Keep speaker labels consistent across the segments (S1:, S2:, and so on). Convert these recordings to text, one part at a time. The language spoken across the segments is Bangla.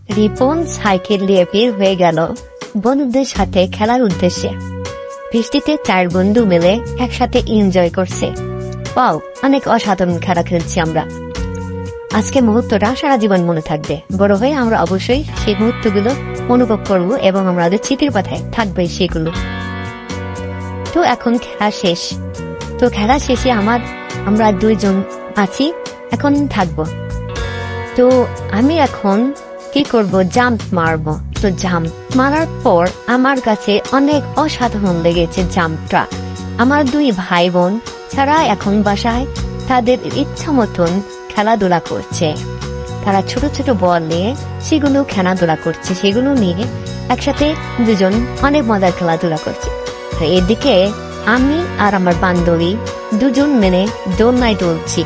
S1: রিপন সাইকেল নিয়ে বের হয়ে গেল বন্ধুদের সাথে খেলার উদ্দেশ্যে। বৃষ্টিতে 4 বন্ধু মিলে একসাথে এনজয় করছে। ওয়াও, অনেক অসাধারণ খেলা খেলছি আমরা। আজকে মুহূর্তটা সারা জীবন মনে থাকবে। বড় হয়ে আমরা অবশ্যই সেই মুহূর্তগুলো অনুভব করব এবং আমাদের স্মৃতির পাতায় থাকবে সেগুলো। তো এখন খেলা শেষ। তো খেলা শেষে আমরা 2 জন আছি, এখন থাকবো। তো আমি এখন কি করব, জাম্প মারবো। তো জাম্প মারার পর আমার কাছে অনেক অসাধারণ লেগেছে জাম্পটা। আমার 2 ভাই বোন ছাড়া এখন বাসায় তাদের ইচ্ছা মতন খেলাধুলা করছে। তারা ছোট ছোট বল নিয়ে সেগুলো খেলাধুলা করছে, সেগুলো নিয়ে একসাথে 2 জন অনেক মজার খেলাধুলা করছে। এদিকে আমি আর আমার বান্ধবী 2 জন মিলে দোলনায় দুলছি।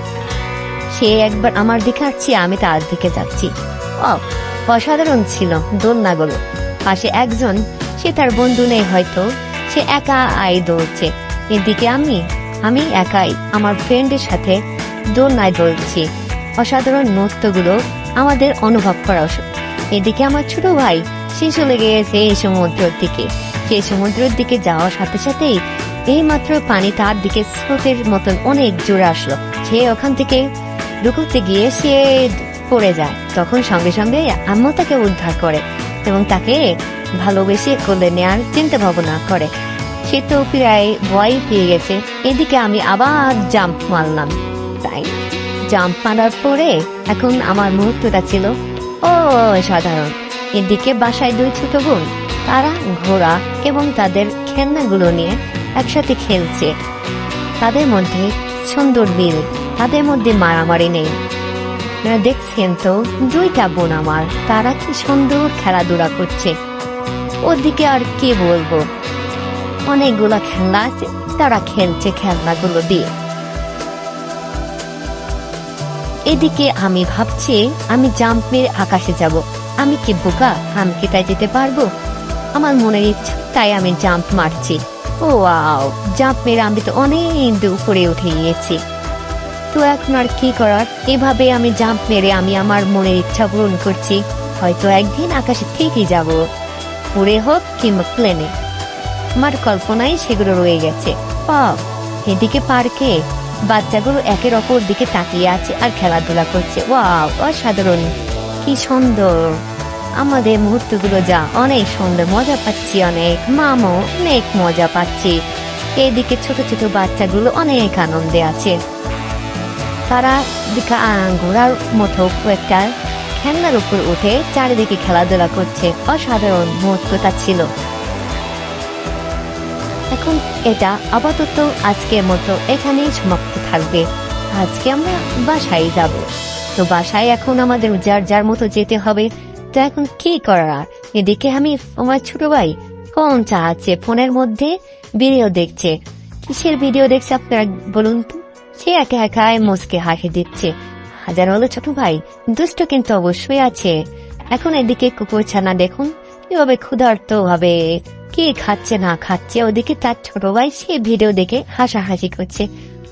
S1: সে একবার আমার দিকে আসছে, আমি তার দিকে যাচ্ছি। অসাধারণ ছিল দোলনাগুলো। পাশে একজন, সে তার বন্ধু নেই হয়তো, সে একা দুলছে। এদিকে আমি একাই আমার ফ্রেন্ডের সাথে দোলনায় দুলছি। অসাধারণ মুহূর্তগুলো আমাদের অনুভব করা। এদিকে আমার ছোট ভাই, সে চলে গিয়েছে এই সমুদ্রের দিকে। সেই সমুদ্রের দিকে যাওয়ার সাথে সাথেই এই মাত্র পানি তার দিকে স্রোতের মতন অনেক জোরে আসলো। সে ওখান থেকে লুকোতে গিয়ে সে পড়ে যায়। তখন সঙ্গে সঙ্গে আম্মু তাকে উদ্ধার করে এবং তাকে ভালোবেসে কোলে নেওয়ার চিন্তা ভাবনা করে। সে তো প্রায় ভয় পেয়ে গেছে। এদিকে আমি আবার জাম্প মারলাম। তাই জাম্প মারার পরে এখন আমার মুহূর্তটা ছিল সাধারণ। এদিকে বাসায় 2 ছোট বোন, তারা ঘোড়া এবং তাদের খেলনাগুলো নিয়ে একসাথে খেলছে। তাদের মধ্যে সুন্দর মিল, তাদের মধ্যে মারামারি নেই। দেখছেন তো 2টা বোন আমার, তারা কি সুন্দর খেলাধুলা করছে। ওদিকে আর কি বলবো, অনেকগুলা খেলনা আছে, তারা খেলছে খেলনাগুলো দিয়ে। এদিকে আমি ভাবছি আমি জাম্প মেরে আকাশে যাব। আমি কি বোকা, আমি কি তাই যেতে পারবো? আমার মনের ইচ্ছা, তাই আমি জাম্প মারছি। ওয়াও, জাম্প মেরে আমি তো অনেক উপরে উঠে গিয়েছি। তো এখন আর কি করার, এভাবে আমি জাম্প মেরে আমি আমার মনের ইচ্ছা পূরণ করছি। হয়তো একদিন আকাশে ঠিকই যাব, উড়ে হোক কিংবা প্লেনে। আমার কল্পনায় সেগুলো রয়ে গেছে। এদিকে পার্কে বাচ্চাগুলো একের অপর দিকে তাকিয়ে আছে আর খেলাধুলা করছে। ওয়াও, অসাধারণ, কি সুন্দর আমাদের মুহূর্তগুলো। যা অনেক সুন্দর, মজা পাচ্ছি অনেক, মামু অনেক মজা পাচ্ছি। এদিকে ছোট ছোট বাচ্চাগুলো অনেক আনন্দে আছে। তারা ঘোড়ার মতো একটা খেলনার উপর উঠে চারিদিকে খেলাধুলা করছে। অসাধারণ মুহূর্তটা ছিল। এখন এটা আপাতত আজকের মতো এখানেই সমাপ্ত থাকবে। আজকে আমরা বাসায় যাব। তো বাসায় এখন আমাদের যার যার মতো যেতে হবে। তো এখন কি করার, এদিকে আমি আমার ছোট ভাই ফোন চালাচ্ছে, ফোনের মধ্যে ভিডিও দেখছে। কিসের ভিডিও দেখছে আপনারা বলুন তো? সে একা একাই মুচকে হাসি দিচ্ছে। হাজার হলো ছোট ভাই, দুষ্ট কিন্তু অবশ্যই আছে। এখন এদিকে কুকুর ছানা দেখুন কিভাবে ক্ষুধার্ত ভাবে কি খাচ্ছে না খাচ্ছে। ওদিকে তার ছোট ভাই সে ভিডিও দেখে হাসাহাসি করছে।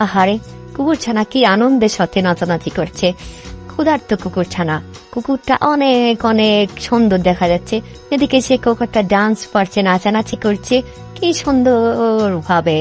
S1: আহারে, কুকুর ছানা কি আনন্দের সাথে নাচানাচি করছে। ক্ষুধার্ত কুকুর ছানা, কুকুরটা অনেক অনেক সুন্দর দেখা যাচ্ছে। এদিকে সে কুকুরটা ডান্স করছে, নাচানাচি করছে কি সুন্দর ভাবে।